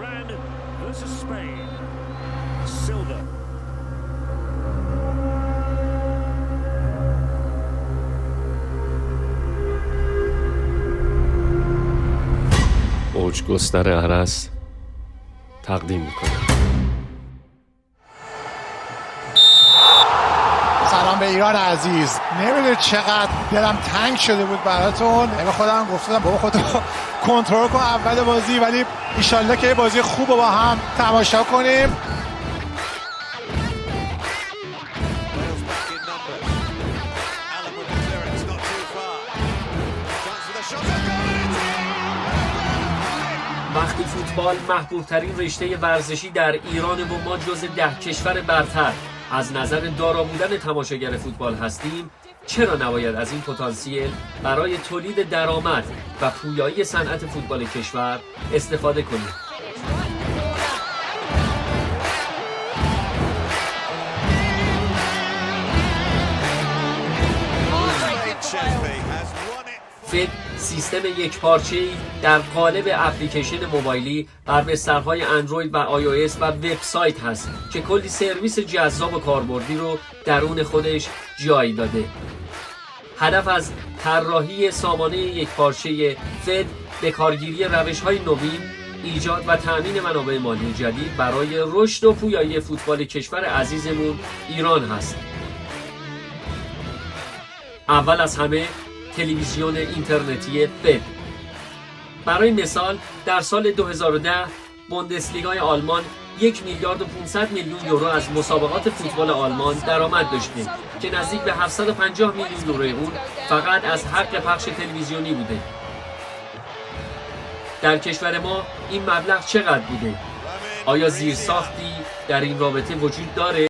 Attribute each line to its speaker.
Speaker 1: Iran versus Spain. Silva.
Speaker 2: اوجگستر ارس تقدیم میکنه.
Speaker 3: سلام به ایران عزیز. نمیدونید چقدر دلم تنگ شده بود براتون. به خودم گفتم بابا خودتو کنترل کن اول بازی، ولی ایشالله که یه بازی خوب با هم تماشا کنیم.
Speaker 2: وقتی فوتبال محبوب ترین رشته ورزشی در ایران و ما جز 10 کشور برتر از نظر دارا بودن تماشاگر فوتبال هستیم، چرا نباید از این پتانسیل برای تولید درآمد و پویایی صنعت فوتبال کشور استفاده کنیم؟ فد سیستم یکپارچه‌ای در قالب اپلیکیشن موبایلی بر بسترهای اندروید و iOS و وبسایت هست که کلی سرویس جذاب و کاربردی رو درون خودش جای داده. هدف از طراحی سامانه یکپارچه فد به کارگیری روش‌های نوین، ایجاد و تأمین منابع مالی جدید برای رشد و پویایی فوتبال کشور عزیزمون ایران هست. اول از همه تلویزیون اینترنتی فد. برای مثال در سال 2010 بوندسلیگای آلمان 1 میلیارد و 500 میلیون یورو از مسابقات فوتبال آلمان درآمد داشته که نزدیک به 750 میلیون یورو اون فقط از حق پخش تلویزیونی بوده. در کشور ما این مبلغ چقدر بوده؟ آیا زیرساختی در این رابطه وجود داره؟